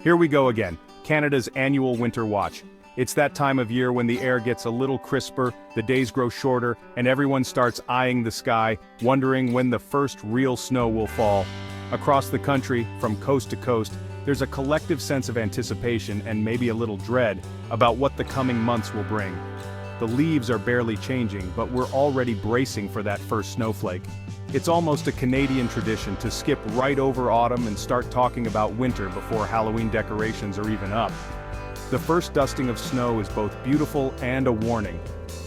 Here we go again, Canada's annual winter watch. It's that time of year when the air gets a little crisper, the days grow shorter, and everyone starts eyeing the sky, wondering when the first real snow will fall. Across the country, from coast to coast, there's a collective sense of anticipation and maybe a little dread about what the coming months will bring. The leaves are barely changing, but we're already bracing for that first snowflake. It's almost a Canadian tradition to skip right over autumn and start talking about winter before Halloween decorations are even up. The first dusting of snow is both beautiful and a warning.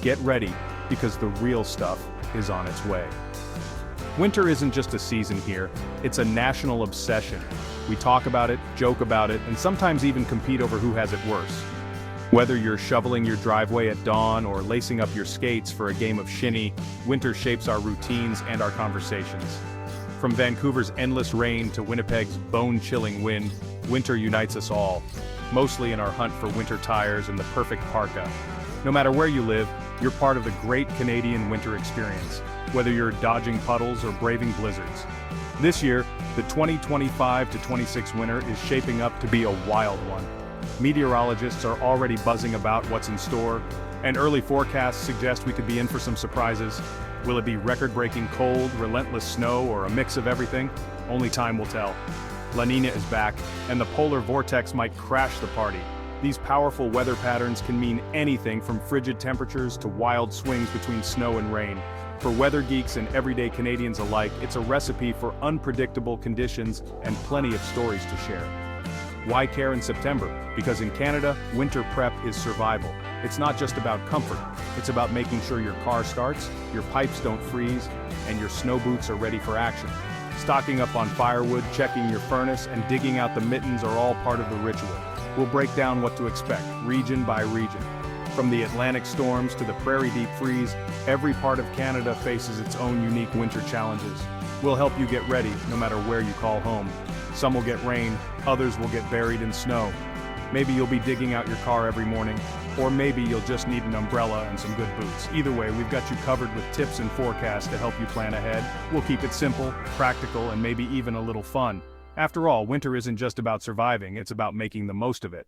Get ready, because the real stuff is on its way. Winter isn't just a season here, it's a national obsession. We talk about it, joke about it, and sometimes even compete over who has it worse. Whether you're shoveling your driveway at dawn or lacing up your skates for a game of shinny, winter shapes our routines and our conversations. From Vancouver's endless rain to Winnipeg's bone-chilling wind, winter unites us all, mostly in our hunt for winter tires and the perfect parka. No matter where you live, you're part of the great Canadian winter experience, whether you're dodging puddles or braving blizzards. This year, the 2025-26 winter is shaping up to be a wild one. Meteorologists are already buzzing about what's in store, and early forecasts suggest we could be in for some surprises. Will it be record-breaking cold, relentless snow, or a mix of everything? Only time will tell. La Niña is back, and the Polar Vortex might crash the party. These powerful weather patterns can mean anything from frigid temperatures to wild swings between snow and rain. For weather geeks and everyday Canadians alike, it's a recipe for unpredictable conditions and plenty of stories to share. Why care in September? Because in Canada, winter prep is survival. It's not just about comfort, it's about making sure your car starts, your pipes don't freeze, and your snow boots are ready for action. Stocking up on firewood, checking your furnace, and digging out the mittens are all part of the ritual. We'll break down what to expect, region by region. From the Atlantic storms to the prairie deep freeze, every part of Canada faces its own unique winter challenges. We'll help you get ready, no matter where you call home. Some will get rain, others will get buried in snow. Maybe you'll be digging out your car every morning, or maybe you'll just need an umbrella and some good boots. Either way, we've got you covered with tips and forecasts to help you plan ahead. We'll keep it simple, practical, and maybe even a little fun. After all, winter isn't just about surviving, it's about making the most of it.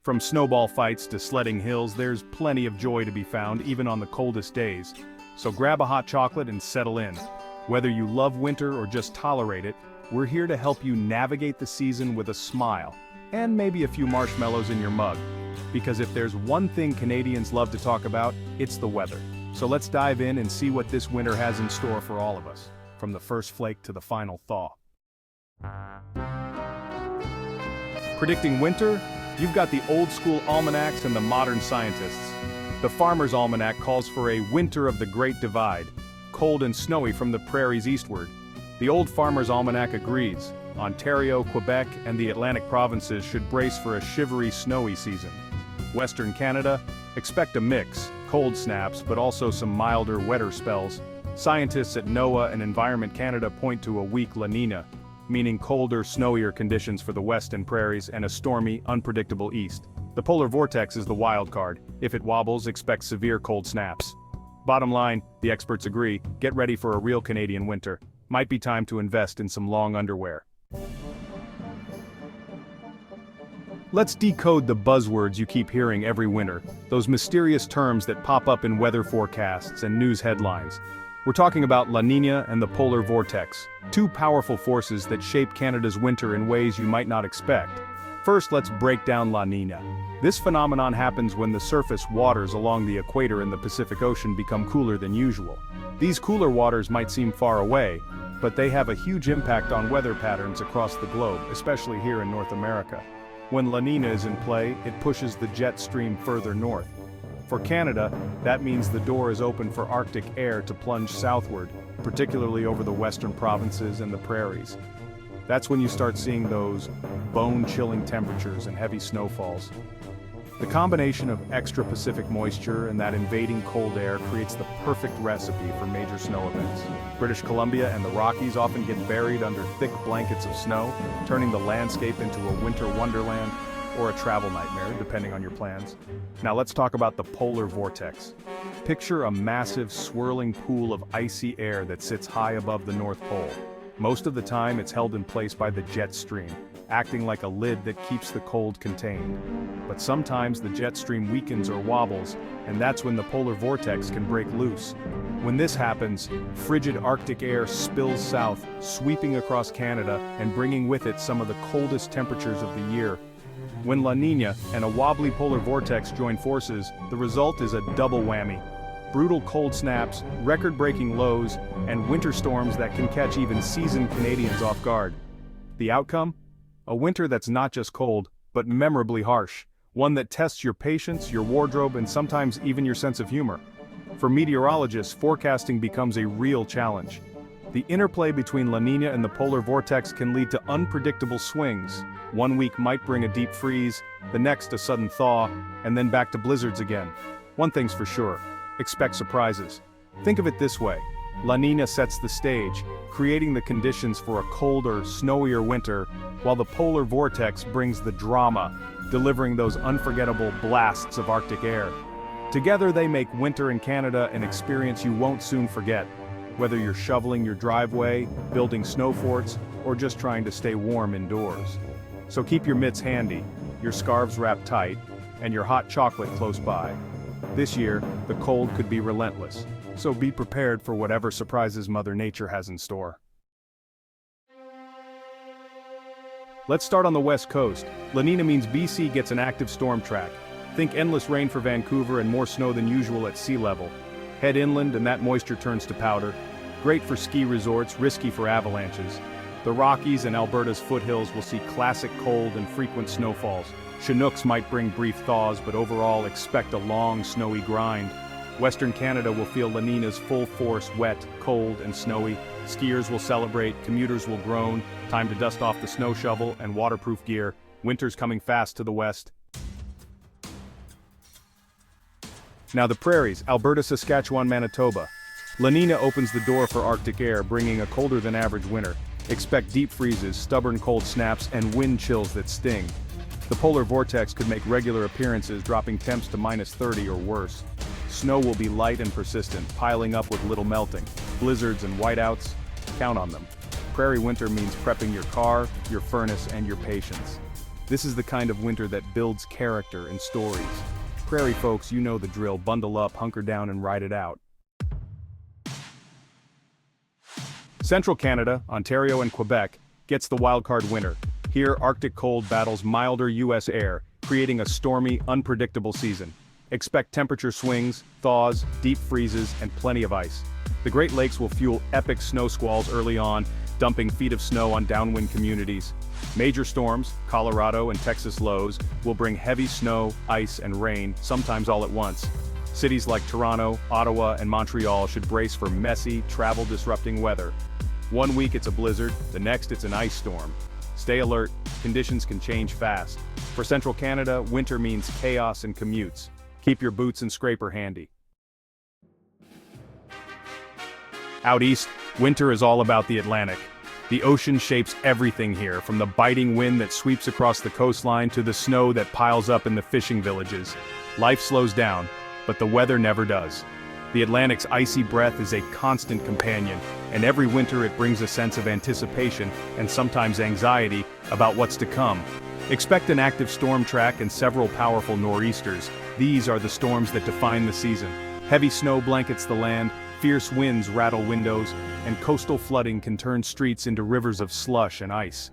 From snowball fights to sledding hills, there's plenty of joy to be found even on the coldest days. So grab a hot chocolate and settle in. Whether you love winter or just tolerate it, we're here to help you navigate the season with a smile, and maybe a few marshmallows in your mug. Because if there's one thing Canadians love to talk about, it's the weather. So let's dive in and see what this winter has in store for all of us, from the first flake to the final thaw. Predicting winter? You've got the old-school almanacs and the modern scientists. The Farmers Almanac calls for a winter of the Great Divide, cold and snowy from the prairies eastward. The old Farmers Almanac agrees. Ontario, Quebec, and the Atlantic provinces should brace for a shivery, snowy season. Western Canada, expect a mix, cold snaps, but also some milder, wetter spells. Scientists at NOAA and Environment Canada point to a weak La Niña, meaning colder, snowier conditions for the west and prairies and a stormy, unpredictable east. The Polar Vortex is the wild card. If it wobbles, expect severe cold snaps. Bottom line, the experts agree, get ready for a real Canadian winter. Might be time to invest in some long underwear. Let's decode the buzzwords you keep hearing every winter, those mysterious terms that pop up in weather forecasts and news headlines. We're talking about La Niña and the Polar Vortex, two powerful forces that shape Canada's winter in ways you might not expect. First, let's break down La Niña. This phenomenon happens when the surface waters along the equator in the Pacific Ocean become cooler than usual. These cooler waters might seem far away, but they have a huge impact on weather patterns across the globe, especially here in North America. When La Niña is in play, it pushes the jet stream further north. For Canada, that means the door is open for Arctic air to plunge southward, particularly over the western provinces and the prairies. That's when you start seeing those bone-chilling temperatures and heavy snowfalls. The combination of extra Pacific moisture and that invading cold air creates the perfect recipe for major snow events. British Columbia and the Rockies often get buried under thick blankets of snow, turning the landscape into a winter wonderland or a travel nightmare, depending on your plans. Now let's talk about the Polar Vortex. Picture a massive, swirling pool of icy air that sits high above the North Pole. Most of the time, it's held in place by the jet stream, acting like a lid that keeps the cold contained. But sometimes the jet stream weakens or wobbles, and that's when the polar vortex can break loose. When this happens, frigid Arctic air spills south, sweeping across Canada and bringing with it some of the coldest temperatures of the year. When La Niña and a wobbly polar vortex join forces, the result is a double whammy. Brutal cold snaps, record-breaking lows, and winter storms that can catch even seasoned Canadians off guard. The outcome? A winter that's not just cold, but memorably harsh. One that tests your patience, your wardrobe, and sometimes even your sense of humor. For meteorologists, forecasting becomes a real challenge. The interplay between La Niña and the polar vortex can lead to unpredictable swings. One week might bring a deep freeze, the next a sudden thaw, and then back to blizzards again. One thing's for sure, expect surprises. Think of it this way, La Niña sets the stage, creating the conditions for a colder, snowier winter, while the polar vortex brings the drama, delivering those unforgettable blasts of Arctic air. Together they make winter in Canada an experience you won't soon forget, whether you're shoveling your driveway, building snow forts, or just trying to stay warm indoors. So keep your mitts handy, your scarves wrapped tight, and your hot chocolate close by. This year, the cold could be relentless, so be prepared for whatever surprises Mother Nature has in store. Let's start on the west coast. La Niña means BC gets an active storm track. Think endless rain for Vancouver and more snow than usual at sea level. Head inland and that moisture turns to powder. Great for ski resorts, risky for avalanches. The Rockies and Alberta's foothills will see classic cold and frequent snowfalls. Chinooks might bring brief thaws, but overall expect a long, snowy grind. Western Canada will feel La Niña's full force, wet, cold, and snowy. Skiers will celebrate, commuters will groan, time to dust off the snow shovel and waterproof gear. Winter's coming fast to the west. Now the Prairies, Alberta, Saskatchewan, Manitoba. La Niña opens the door for Arctic air, bringing a colder than average winter. Expect deep freezes, stubborn cold snaps, and wind chills that sting. The polar vortex could make regular appearances, dropping temps to -30 or worse. Snow will be light and persistent, piling up with little melting. Blizzards and whiteouts, count on them. Prairie winter means prepping your car, your furnace, and your patience. This is the kind of winter that builds character and stories. Prairie folks, you know the drill. Bundle up, hunker down, and ride it out. Central Canada, Ontario, and Quebec gets the wildcard winter. Here, Arctic cold battles milder U.S. air, creating a stormy, unpredictable season. Expect temperature swings, thaws, deep freezes, and plenty of ice. The Great Lakes will fuel epic snow squalls early on, dumping feet of snow on downwind communities. Major storms, Colorado and Texas lows, will bring heavy snow, ice, and rain, sometimes all at once. Cities like Toronto, Ottawa, and Montreal should brace for messy, travel-disrupting weather. One week it's a blizzard, the next it's an ice storm. Stay alert, conditions can change fast. For Central Canada, winter means chaos and commutes. Keep your boots and scraper handy. Out east, winter is all about the Atlantic. The ocean shapes everything here, from the biting wind that sweeps across the coastline to the snow that piles up in the fishing villages. Life slows down, but the weather never does. The Atlantic's icy breath is a constant companion, and every winter it brings a sense of anticipation and sometimes anxiety about what's to come. Expect an active storm track and several powerful nor'easters. These are the storms that define the season. Heavy snow blankets the land, fierce winds rattle windows, and coastal flooding can turn streets into rivers of slush and ice.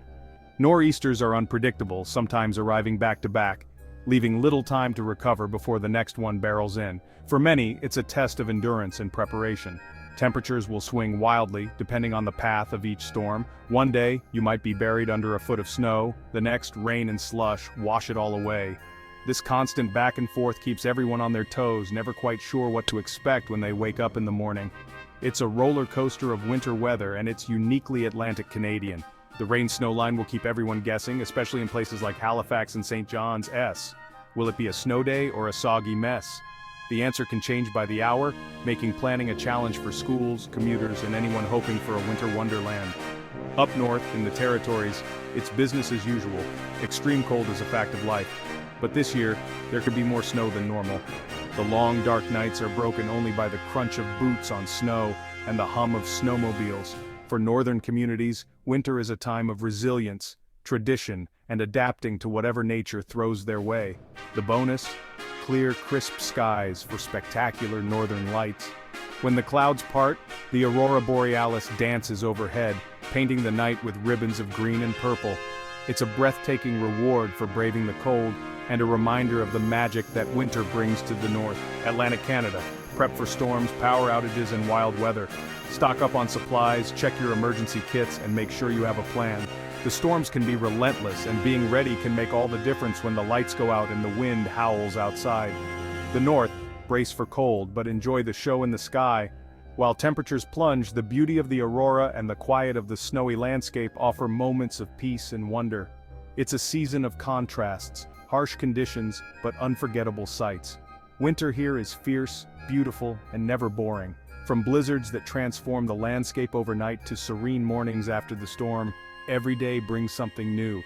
Nor'easters are unpredictable, sometimes arriving back to back, leaving little time to recover before the next one barrels in. For many, it's a test of endurance and preparation. Temperatures will swing wildly, depending on the path of each storm. One day, you might be buried under a foot of snow, the next, rain and slush wash it all away. This constant back and forth keeps everyone on their toes, never quite sure what to expect when they wake up in the morning. It's a roller coaster of winter weather, and it's uniquely Atlantic Canadian. The rain-snow line will keep everyone guessing, especially in places like Halifax and St. John's. Will it be a snow day or a soggy mess? The answer can change by the hour, making planning a challenge for schools, commuters, and anyone hoping for a winter wonderland. Up north, in the territories, it's business as usual. Extreme cold is a fact of life. But this year, there could be more snow than normal. The long, dark nights are broken only by the crunch of boots on snow and the hum of snowmobiles. For northern communities, winter is a time of resilience. tradition, and adapting to whatever nature throws their way. The bonus? Clear, crisp skies for spectacular northern lights. When the clouds part, the aurora borealis dances overhead, painting the night with ribbons of green and purple. It's a breathtaking reward for braving the cold, and a reminder of the magic that winter brings to the north. Atlantic Canada. Prep for storms, power outages, and wild weather. Stock up on supplies, check your emergency kits, and make sure you have a plan. The storms can be relentless, and being ready can make all the difference when the lights go out and the wind howls outside. The north, brace for cold, but enjoy the show in the sky. While temperatures plunge, the beauty of the aurora and the quiet of the snowy landscape offer moments of peace and wonder. It's a season of contrasts, harsh conditions, but unforgettable sights. Winter here is fierce, beautiful, and never boring. From blizzards that transform the landscape overnight to serene mornings after the storm, every day brings something new.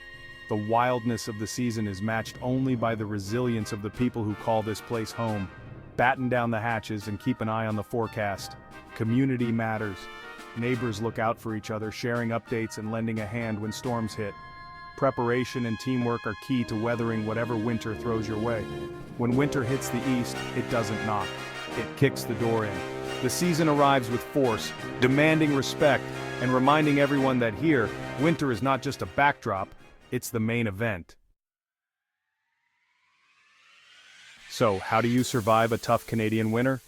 The wildness of the season is matched only by the resilience of the people who call this place home. Batten down the hatches and keep an eye on the forecast. Community matters. Neighbors look out for each other, sharing updates and lending a hand when storms hit. Preparation and teamwork are key to weathering whatever winter throws your way. When winter hits the east, it doesn't knock. It kicks the door in. The season arrives with force, demanding respect, and reminding everyone that here, winter is not just a backdrop, it's the main event. So, how do you survive a tough Canadian winter?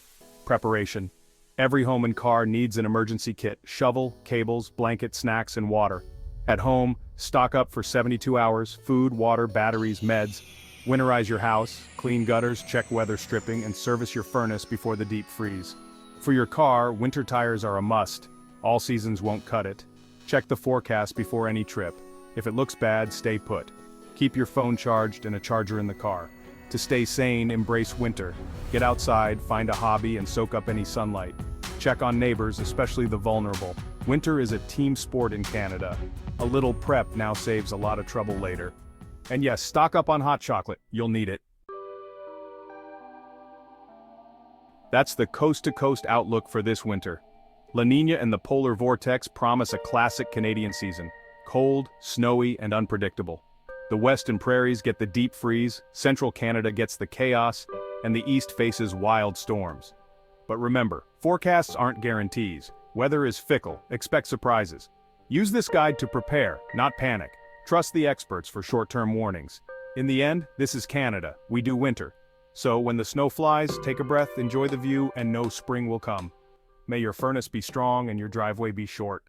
Preparation. Every home and car needs an emergency kit: shovel, cables, blanket, snacks, and water. At home, stock up for 72 hours, food, water, batteries, meds. Winterize your house, clean gutters, check weather stripping, and service your furnace before the deep freeze. For your car, winter tires are a must. All seasons won't cut it. Check the forecast before any trip. If it looks bad, stay put. Keep your phone charged and a charger in the car. To stay sane, embrace winter. Get outside, find a hobby, and soak up any sunlight. Check on neighbors, especially the vulnerable. Winter is a team sport in Canada. A little prep now saves a lot of trouble later. And yes, stock up on hot chocolate. You'll need it. That's the coast-to-coast outlook for this winter. La Niña and the Polar Vortex promise a classic Canadian season. Cold, snowy, and unpredictable. The West and Prairies get the deep freeze, Central Canada gets the chaos, and the East faces wild storms. But remember, forecasts aren't guarantees. Weather is fickle, expect surprises. Use this guide to prepare, not panic. Trust the experts for short-term warnings. In the end, this is Canada, we do winter. So when the snow flies, take a breath, enjoy the view, and know spring will come. May your furnace be strong and your driveway be short.